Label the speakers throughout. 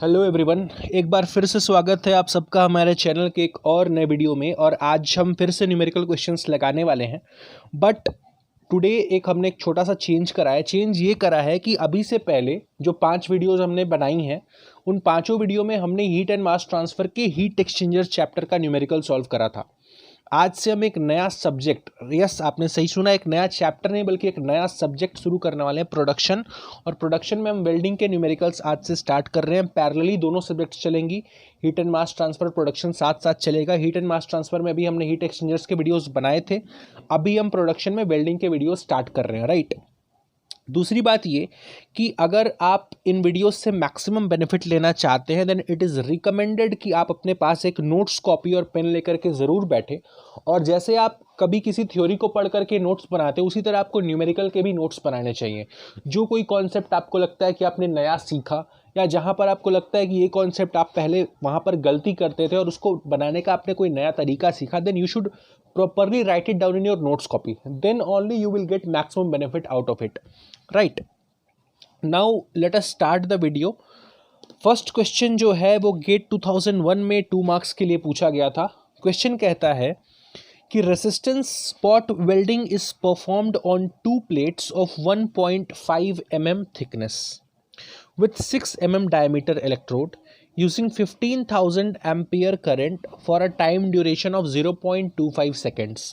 Speaker 1: Hello everyone, एक बार फिर से स्वागत है आप सबका हमारे चैनल के एक और नए वीडियो में। और आज हम फिर से न्यूमेरिकल क्वेश्चंस लगाने वाले हैं। बट टुडे हमने एक छोटा सा चेंज करा है। चेंज ये करा है कि अभी से पहले जो 5 वीडियोज़ हमने बनाई हैं, उन पाँचों वीडियो में हमने हीट एंड मास ट्रांसफ़र के हीट एक्सचेंजर चैप्टर का न्यूमेरिकल सॉल्व करा था। आज से हम एक नया सब्जेक्ट, यस आपने सही सुना, एक नया चैप्टर नहीं बल्कि एक नया सब्जेक्ट शुरू करने वाले हैं, प्रोडक्शन। और प्रोडक्शन में हम वेल्डिंग के न्यूमेरिकल्स आज से स्टार्ट कर रहे हैं। पैरेलली दोनों सब्जेक्ट्स चलेंगी, heat and mass transfer, production साथ साथ चलेगा। हीट एंड मास ट्रांसफर में अभी हमने हीट एक्सचेंजर्स के वीडियोस बनाए थे, अभी हम प्रोडक्शन में वेल्डिंग के वीडियो स्टार्ट कर रहे हैं, राइट। दूसरी बात ये कि अगर आप इन वीडियोस से मैक्सिमम बेनिफिट लेना चाहते हैं, देन इट इज़ रिकमेंडेड कि आप अपने पास एक नोट्स कॉपी और पेन लेकर के ज़रूर बैठे। और जैसे आप कभी किसी थ्योरी को पढ़ करके नोट्स बनाते हैं, उसी तरह आपको न्यूमेरिकल के भी नोट्स बनाने चाहिए। जो कोई कॉन्सेप्ट आपको लगता है कि आपने नया सीखा, या जहाँ पर आपको लगता है कि ये कॉन्सेप्ट आप पहले वहाँ पर गलती करते थे और उसको बनाने का आपने कोई नया तरीका सीखा, then you should properly write it down in your notes copy, then only you will get maximum benefit out of it, right? Now let us start the video. First question जो है वो गेट 2001 में 2 marks के लिए पूछा गया था। Question कहता है कि resistance spot welding is performed on 2 plates of 1.5 mm thickness with 6 mm diameter electrode using 15,000 ampere current for a time duration of 0.25 seconds.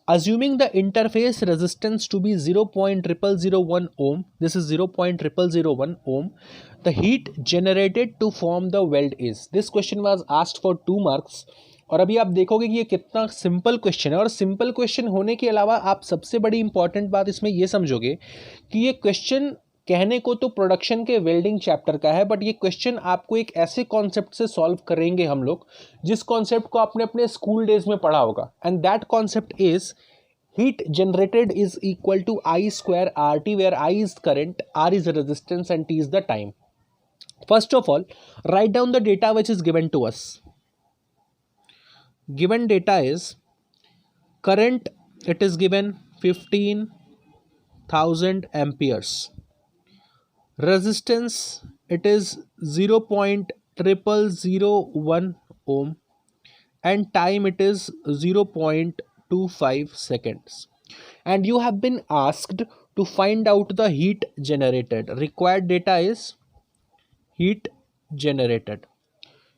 Speaker 1: Assuming the interface resistance to be 0.0001 ohm, this is 0.0001 ohm, the heat generated to form the weld is. This question was asked for 2 marks. और अभी आप देखोगे कि ये कितना simple question है। और simple question होने के अलावा आप सबसे बड़ी इंपॉर्टेंट बात इसमें ये समझोगे कि ये क्वेश्चन कहने को तो प्रोडक्शन के वेल्डिंग चैप्टर का है, बट ये क्वेश्चन आपको एक ऐसे कॉन्सेप्ट से सॉल्व करेंगे हम लोग जिस कॉन्सेप्ट को आपने अपने स्कूल डेज में पढ़ा होगा। And that concept is heat generated is equal to I square R T, where I is current, R is resistance and T is the time. First of all, write down the data which is given to us. Given data is current, it is given 15,000 amperes. Resistance, it is 0.0001 ohm, and time it is 0.25 seconds. And you have been asked to find out the heat generated. Required data is heat generated.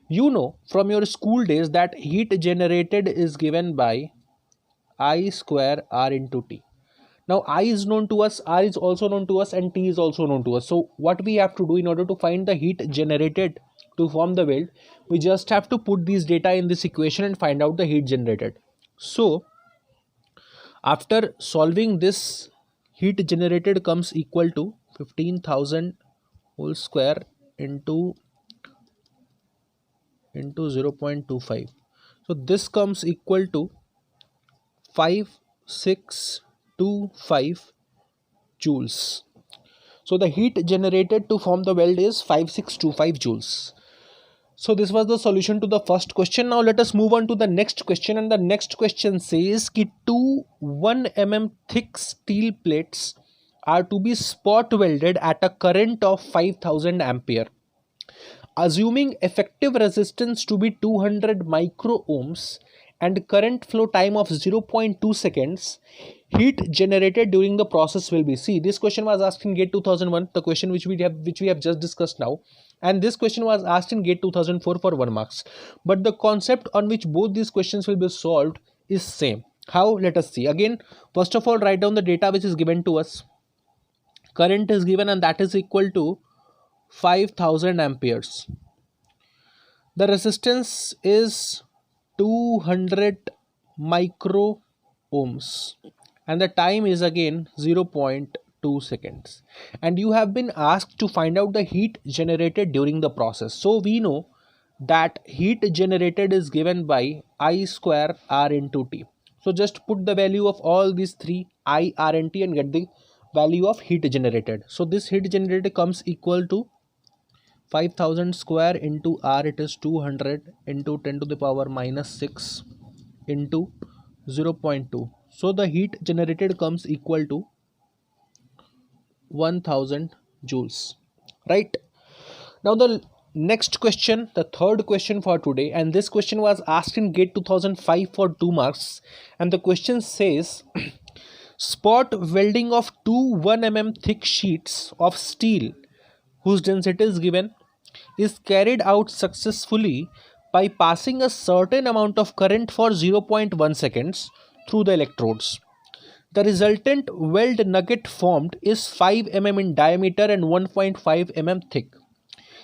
Speaker 1: You know from your school days that heat generated is given by I square R into T. Now I is known to us, R is also known to us, and T is also known to us. So what we have to do in order to find the heat generated to form the weld, we just have to put these data in this equation and find out the heat generated. So after solving this, heat generated comes equal to 15,000 whole square into 0.25. So this comes equal to 5625 joules. So the heat generated to form the weld is 5625 joules. So this was the solution to the first question. Now let us move on to the next question, and the next question says कि 2 1 mm thick steel plates are to be spot welded at a current of 5000 ampere. Assuming effective resistance to be 200 micro ohms and current flow time of 0.2 seconds, heat generated during the process will be. See, this question was asked in GATE 2001, the question which we have just discussed now, and this question was asked in GATE 2004 for 1 marks. But the concept on which both these questions will be solved is same. How? Let us see. Again, first of all, write down the data which is given to us. Current is given, and that is equal to 5000 amperes. The resistance is 200 micro ohms, and the time is again 0.2 seconds. And you have been asked to find out the heat generated during the process. So we know that heat generated is given by I square R into T. So just put the value of all these three, I, R and T, and get the value of heat generated. So this heat generated comes equal to 5000 square into R, it is 200 into 10 to the power minus 6 into 0.2. So the heat generated comes equal to 1000 joules, right? Now the Next question, the third question for today, and this question was asked in GATE 2005 for 2 marks, and the question says spot welding of two 1 mm thick sheets of steel whose density is given is carried out successfully by passing a certain amount of current for 0.1 seconds through the electrodes. The resultant weld nugget formed is 5 mm in diameter and 1.5 mm thick.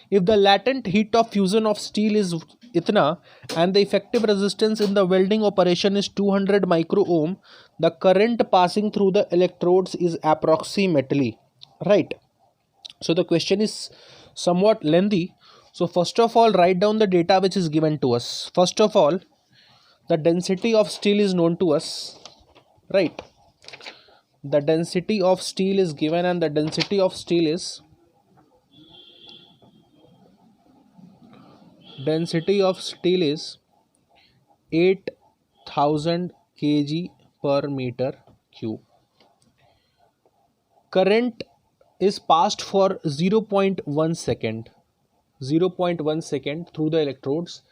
Speaker 1: If the latent heat of fusion of steel is itna and the effective resistance in the welding operation is 200 micro ohm, the current passing through the electrodes is approximately, right? So the question is somewhat lengthy. So first of all, write down the data which is given to us. First of all, the density of steel is known to us, right? The density of steel is given, and the density of steel is 8,000 kg per meter cube. Current is passed for 0.1 second through the electrodes.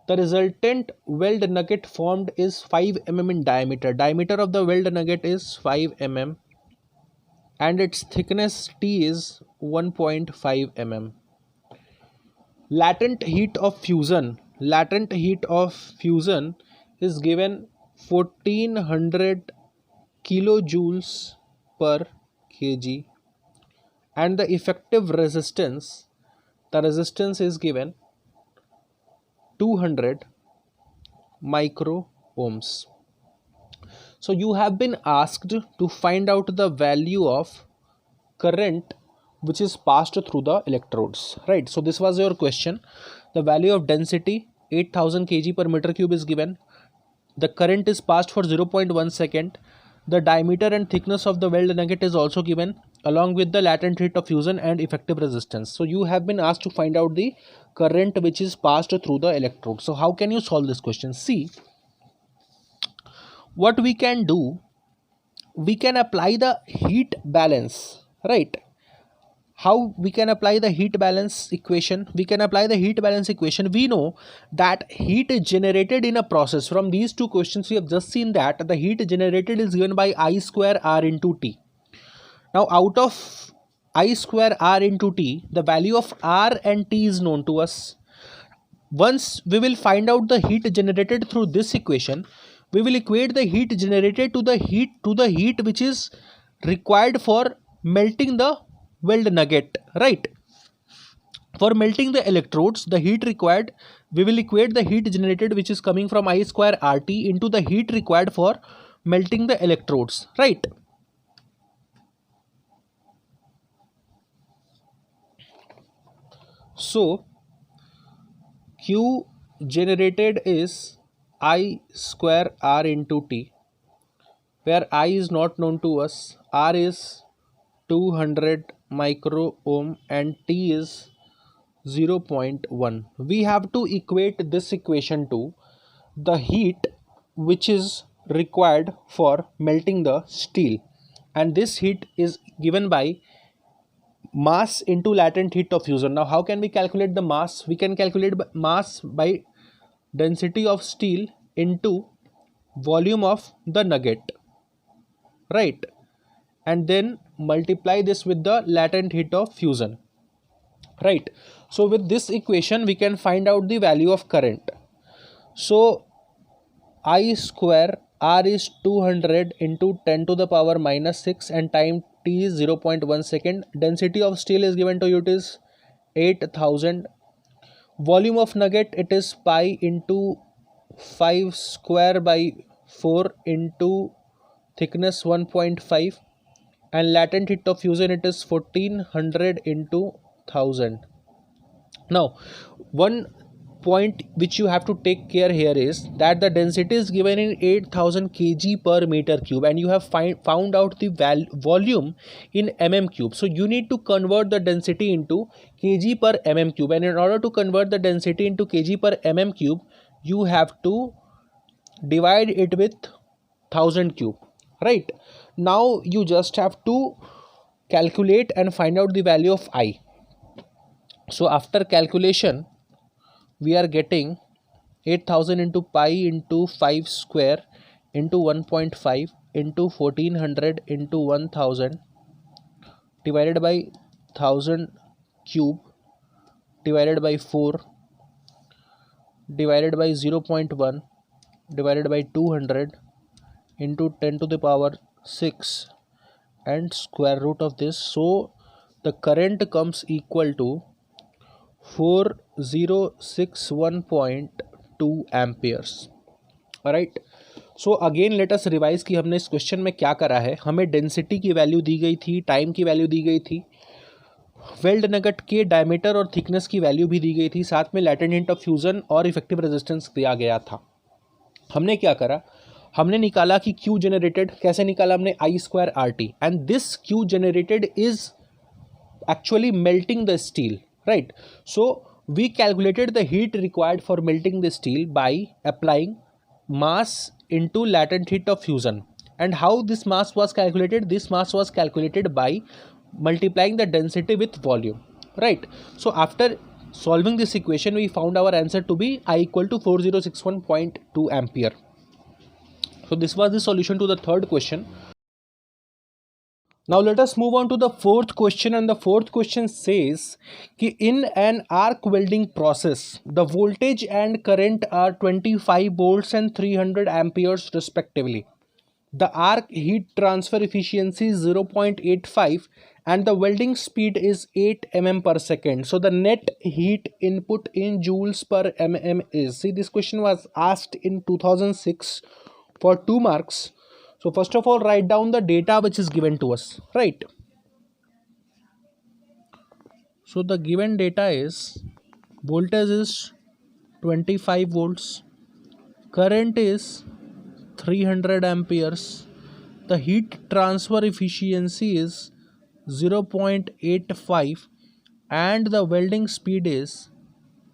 Speaker 1: The resultant weld nugget formed is 5 mm in diameter. Diameter of the weld nugget is 5 mm and its thickness T is 1.5 mm. Latent heat of fusion is given 1400 kilojoules per kg, and the effective resistance, is given 200 micro ohms. So you have been asked to find out the value of current which is passed through the electrodes, right? So this was your question. The value of density 8,000 kg per meter cube is given. The current is passed for 0.1 second. The diameter and thickness of the weld nugget is also given, along with the latent heat of fusion and effective resistance. So you have been asked to find out the current which is passed through the electrode. So how can you solve this question? See, what we can do, we can apply the heat balance, right? How we can apply the heat balance equation? We can apply the heat balance equation. We know that heat generated in a process, from these two questions we have just seen that the heat generated is given by I square R into T. Now out of I square R into T, the value of R and T is known to us. Once we will find out the heat generated through this equation, we will equate the heat generated to the heat which is required for melting the weld nugget, right? For melting the electrodes, the heat required, we will equate the heat generated which is coming from I square RT into the heat required for melting the electrodes, right? So Q generated is I square R into T, where I is not known to us, R is 200 micro ohm and T is 0.1. We have to equate this equation to the heat which is required for melting the steel, and this heat is given by mass into latent heat of fusion. Now how can we calculate the mass? We can calculate mass by density of steel into volume of the nugget, right? And then multiply this with the latent heat of fusion, right? So with this equation we can find out the value of current. So I square R is 200 into 10 to the power minus 6 and time T is 0.1 second. Density of steel is given to you, it is 8,000. Volume of nugget, it is pi into 5 square by 4 into thickness 1.5, and latent heat of fusion, it is 1400 into 1000. Now one point which you have to take care here is that the density is given in 8,000 kg per meter cube, and you have found out the volume in mm cube. So you need to convert the density into kg per mm cube, and in order to convert the density into kg per mm cube, you have to divide it with 1000 cube, right? Now you just have to calculate and find out the value of I. So after calculation, we are getting 8000 into pi into 5 square into 1.5 into 1400 into 1000 divided by 1000 cube divided by 4 divided by 0.1 divided by 200 into 10 to the power 6 and square root of this. So the current comes equal to 4061.2 amperes. Right. So again let us revise कि हमने इस question में क्या करा है. हमें density की value दी गई थी, टाइम की वैल्यू दी गई थी, वेल्ड नगट के डायमीटर और थिकनेस की वैल्यू भी दी गई थी, साथ में लैटेंट हिंट ऑफ फ्यूजन और इफेक्टिव रेजिस्टेंस दिया गया था. हमने क्या करा, हमने निकाला कि क्यू जनरेटेड कैसे निकाला हमने, I square R T, and this Q generated is actually melting the steel, right? So we calculated the heat required for melting the steel by applying mass into latent heat of fusion. And how this mass was calculated? This mass was calculated by multiplying the density with volume, right? So after solving this equation, we found our answer to be I equal to 4061.2 ampere. So this was the solution to the third question. Now let us move on to the fourth question, and the fourth question says कि in an arc welding process the voltage and current are 25 volts and 300 amperes respectively. The arc heat transfer efficiency is 0.85 and the welding speed is 8 mm per second. So the net heat input in joules per mm is, see, this question was asked in 2006 for 2 marks. So first of all, write down the data which is given to us, right? So the given data is voltage is 25 volts, current is 300 amperes, the heat transfer efficiency is 0.85 and the welding speed is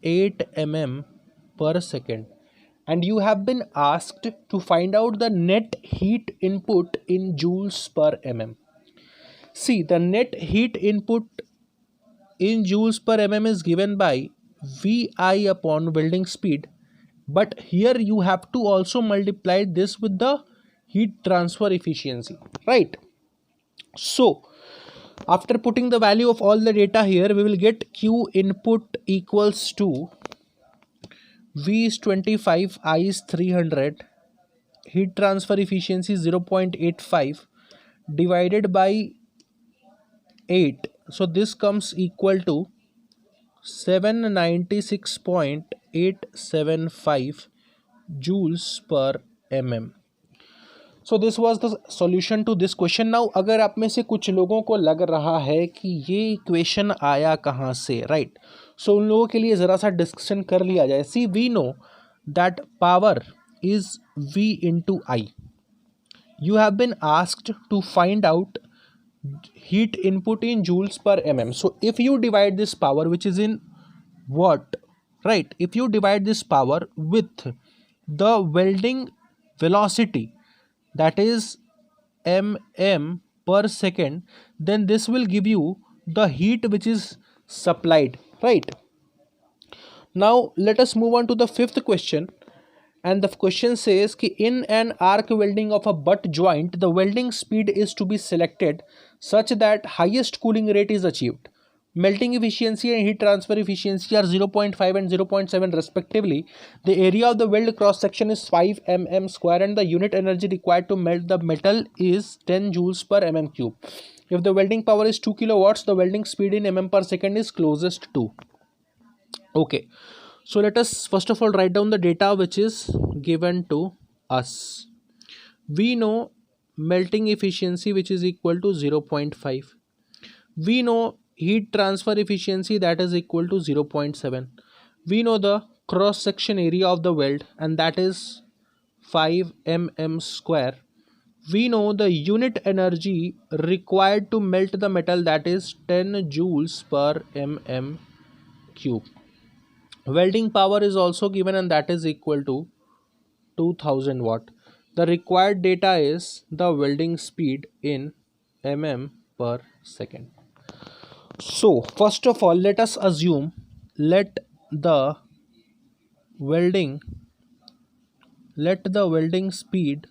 Speaker 1: 8 mm per second. And you have been asked to find out the net heat input in joules per mm. See, the net heat input in joules per mm is given by Vi upon welding speed, but here you have to also multiply this with the heat transfer efficiency, right? So after putting the value of all the data here, we will get Q input equals to V is 25, I is 300, heat transfer efficiency 0.85 divided by 8. So this comes equal to 796.875 joules per mm. So this was the solution to this question. Now अगर आप में से कुछ लोगों को लग रहा है कि ये इक्वेशन आया कहाँ से, राइट? सो उन लोगों के लिए ज़रा सा डिस्कशन कर लिया जाए. See, we know that power is V into I. You have been asked to find out heat input in joules per mm. So if you divide this power, which is in watt, right? If you divide this power with the welding velocity, that is mm per second, then this will give you the heat which is supplied, right? Now let us move on to the fifth question. And the question says कि in an arc welding of a butt joint, the welding speed is to be selected such that highest cooling rate is achieved. Melting efficiency and heat transfer efficiency are 0.5 and 0.7 respectively. The area of the weld cross section is 5 mm square and the unit energy required to melt the metal is 10 joules per mm cube. If the welding power is 2 kilowatts, the welding speed in mm per second is closest to. Okay. So let us first of all write down the data which is given to us. We know melting efficiency which is equal to 0.5. We know heat transfer efficiency that is equal to 0.7. We know the cross section area of the weld and that is 5 mm square. We know the unit energy required to melt the metal, that is 10 joules per mm cube. Welding power is also given and that is equal to 2000 watt. The required data is the welding speed in mm per second. So first of all, let us assume, let the welding speed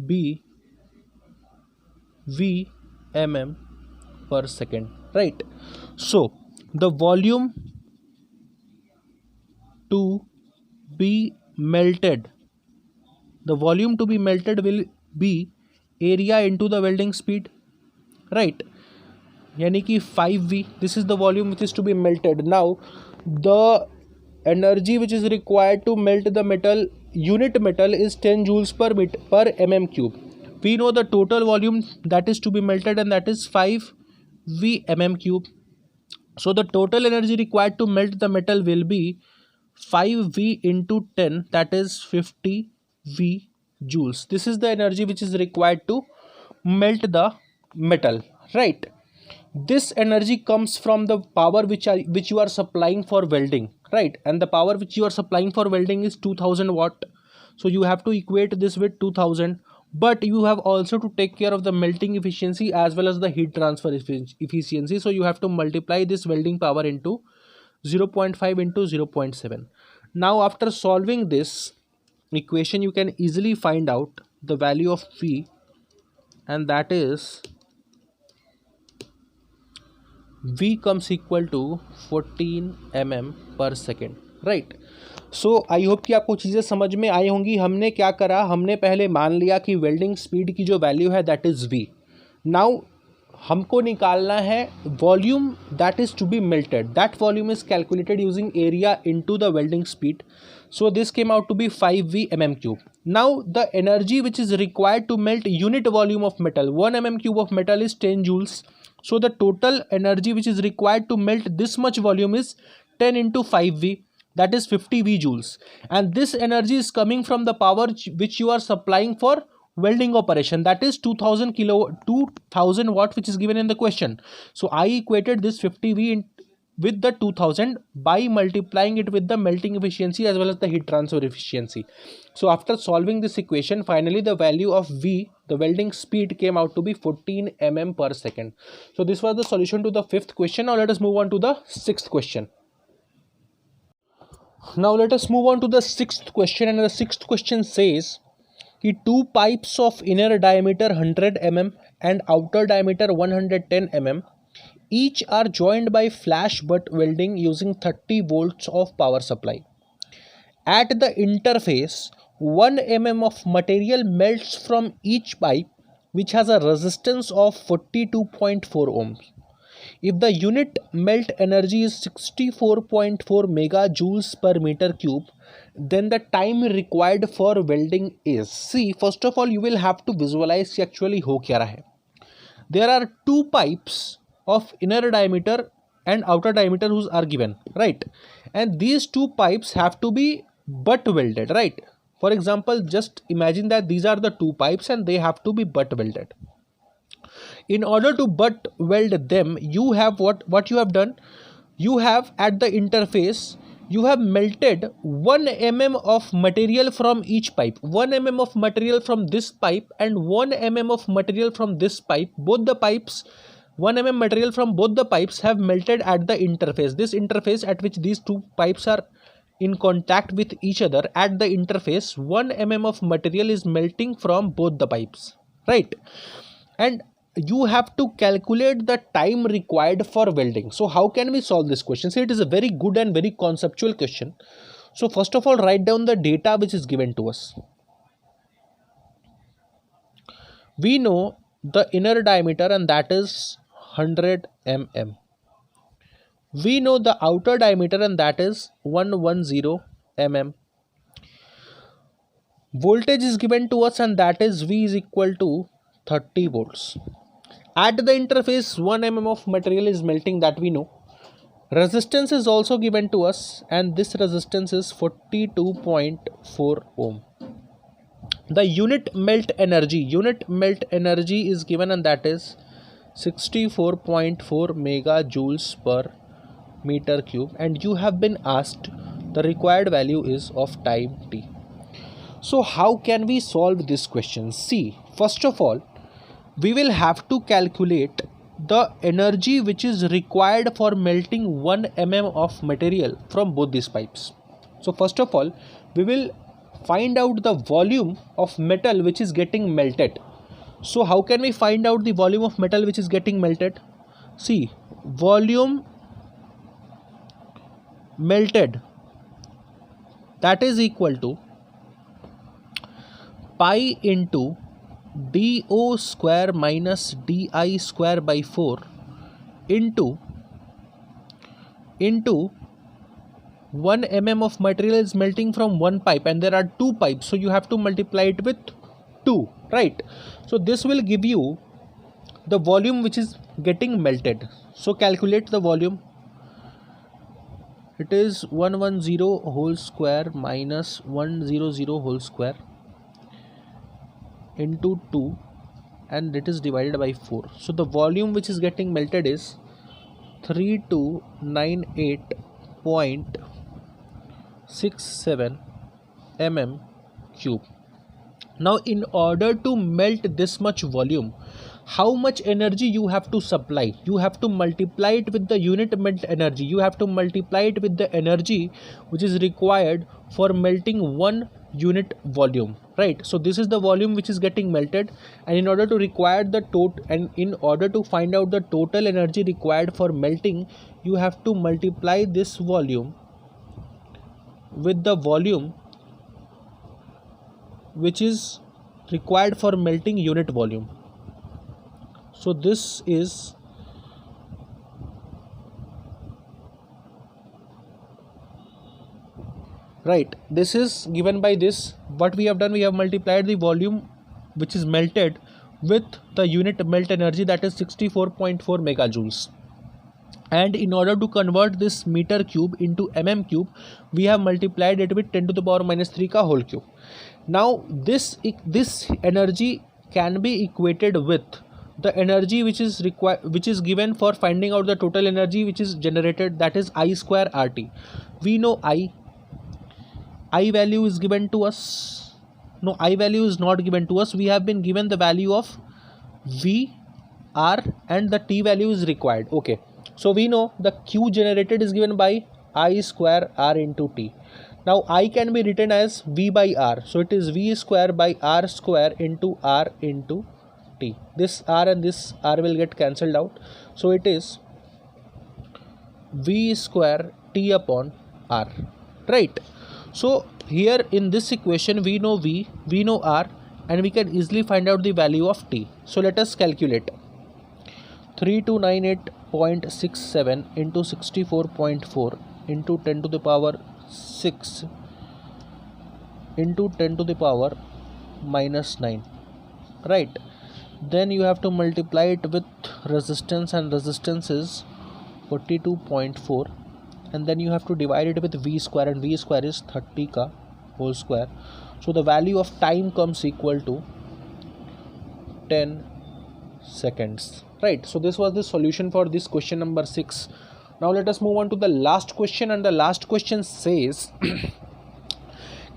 Speaker 1: be V mm per second, right? So the volume to be melted, will be area into the welding speed, right? यानी कि 5V, this is the volume which is to be melted. Now the energy which is required to melt the metal, unit metal, is 10 joules per mm cube. We know the total volume that is to be melted, and that is 5V mm cube. So the total energy required to melt the metal will be 5V into 10, that is 50V joules. This is the energy which is required to melt the metal, right? This energy comes from the power which you are supplying for welding, right? And the power which you are supplying for welding is 2000 watt. So you have to equate this with 2000, but you have also to take care of the melting efficiency as well as the heat transfer efficiency. So you have to multiply this welding power into 0.5 into 0.7. Now after solving this equation, you can easily find out the value of V, and that is V comes equal to 14 mm per second, right. So I hope कि आपको चीज़ें समझ में आई होंगी. हमने क्या करा, हमने पहले मान लिया कि वेल्डिंग स्पीड की जो वैल्यू है दैट इज़ V. नाउ हमको निकालना है volume that is to be melted. That volume is calculated using area into the welding speed. So this came out to be 5V mm cube. Now the energy which is required to melt unit volume of metal, 1 mm cube of metal is 10 joules. So the total energy which is required to melt this much volume is 10 into 5V, that is 50V joules. And this energy is coming from the power which you are supplying for welding operation, that is 2000 watt, which is given in the question. So I equated this 50V with the 2000 by multiplying it with the melting efficiency as well as the heat transfer efficiency. So after solving this equation, finally the value of V, the welding speed, came out to be 14 mm per second. So this was the solution to the fifth question. Now let us move on to the sixth question. Now let us move on to the sixth question, and the sixth question says कि two pipes of inner diameter 100 mm and outer diameter 110 mm each are joined by flash butt welding using 30 volts of power supply. At the interface, 1 mm of material melts from each pipe, which has a resistance of 42.4 ohms. If the unit melt energy is 64.4 megajoules per meter cube, then the time required for welding is. See, first of all, you will have to visualize actually ho kya raha hai. There are two pipes of inner diameter and outer diameter whose are given, right? And these two pipes have to be butt welded, right? For example, just imagine that these are the two pipes and they have to be butt welded. In order to butt weld them, you have what you have done, you have at the interface, you have melted 1 mm of material from each pipe, 1 mm of material from this pipe and 1 mm of material from this pipe. Both the pipes, 1 mm material from both the pipes have melted at the interface. This interface at which these two pipes are in contact with each other, at the interface 1 mm of material is melting from both the pipes, right? And you have to calculate the time required for welding. So how can we solve this question? So it is a very good and very conceptual question. So first of all, write down the data which is given to us. We know the inner diameter, and that is 100 mm. We know the outer diameter, and that is 110 mm. Voltage is given to us, and that is V is equal to 30 volts. At the interface 1 mm of material is melting, that we know. Resistance is also given to us, and this resistance is 42.4 ohm. The unit melt energy is given, and that is 64.4 megajoules per meter cube, and you have been asked the required value is of time t. So how can we solve this question? See, first of all, we will have to calculate the energy which is required for melting 1 mm of material from both these pipes. So first of all, we will find out the volume of metal which is getting melted. So how can we find out the volume of metal which is getting melted? See, volume melted, that is equal to pi into dO square minus di square by 4 into 1 mm of material is melting from one pipe, and there are two pipes, so you have to multiply it with 2, right? So this will give you the volume which is getting melted. So calculate the volume. It is 110 whole square minus 100 whole square into 2, and it is divided by 4. So the volume which is getting melted is 3298.67 mm cube. Now in order to melt this much volume, how much energy you have to supply? You have to multiply it with the unit melt energy. You have to multiply it with the energy which is required for melting 1 unit volume, right? So this is the volume which is getting melted, and in order to in order to find out the total energy required for melting, you have to multiply this volume with the volume which is required for melting unit volume. So this is right, this is given by this. What we have done, we have multiplied the volume which is melted with the unit melt energy, that is 64.4 megajoules. And in order to convert this meter cube into mm cube, we have multiplied it with 10 to the power minus 3 ka whole cube. Now this energy can be equated with the energy which is given for finding out the total energy which is generated, that is I square RT. We know I value is given to us. No, I value is not given to us. We have been given the value of V, R, and the T value is required. Okay, so we know the Q generated is given by I square R into T. Now I can be written as V by R, so it is V square by R square into R into T. This R and this R will get cancelled out, so it is V square T upon R, right? So here in this equation, we know V, we know R, and we can easily find out the value of T. So let us calculate. 3298.67 into 64.4 into 10 to the power 6 into 10 to the power minus 9, right? Then you have to multiply it with resistance, and resistance is 42.4, and then you have to divide it with V square, and V square is 30 ka whole square. So the value of time comes equal to 10 seconds, right? So this was the solution for this question number 6. Now let us move on to the last question, and the last question says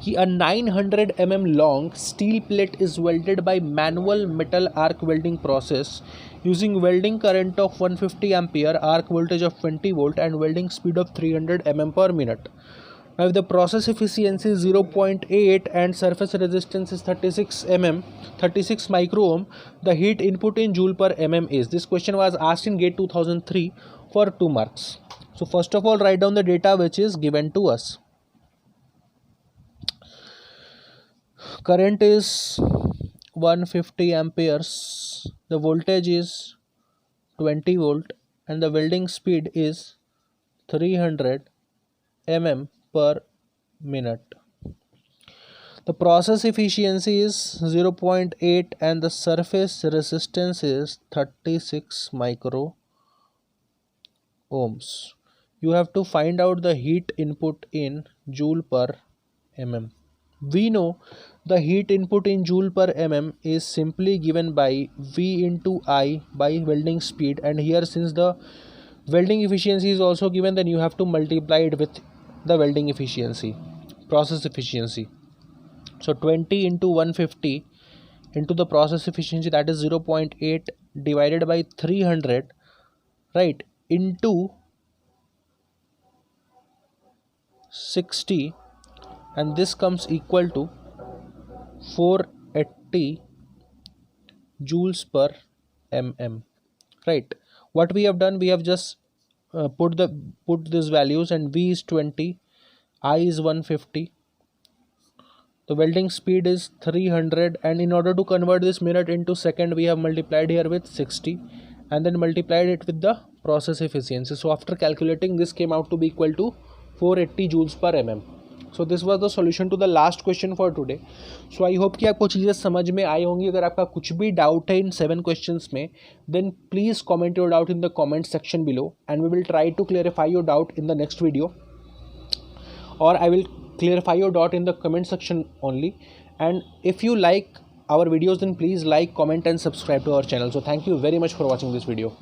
Speaker 1: a 900 mm long steel plate is welded by manual metal arc welding process using welding current of 150 ampere, arc voltage of 20 volt, and welding speed of 300 mm per minute. Now if the process efficiency is 0.8 and surface resistance is 36 micro ohm, the heat input in joule per mm is. This question was asked in GATE 2003 for 2 marks. So first of all, write down the data which is given to us. Current is 150 amperes, the voltage is 20 volt, and the welding speed is 300 mm per minute. The process efficiency is 0.8 and the surface resistance is 36 micro ohms. You have to find out the heat input in joule per mm. We know the heat input in joule per mm is simply given by V into I by welding speed, and here since the welding efficiency is also given, then you have to multiply it with the welding efficiency, process efficiency. So 20 into 150 into the process efficiency, that is 0.8 divided by 300, right, into 60, and this comes equal to 480 joules per mm, right. What we have done, we have just put these values, and V is 20, I is 150, the welding speed is 300, and in order to convert this minute into second, we have multiplied here with 60 and then multiplied it with the process efficiency. So after calculating, this came out to be equal to 480 joules per mm. So this was the solution to the last question for today. So I hope कि आपको चीज़ें समझ में आई होंगी. अगर आपका कुछ भी डाउट है इन 7 questions में, then please comment your doubt in the comment section below, and we will try to clarify your doubt in the next video, or I will clarify your doubt in the comment section only. And if you like our videos, then please like, comment and subscribe to our channel. So thank you very much for watching this video.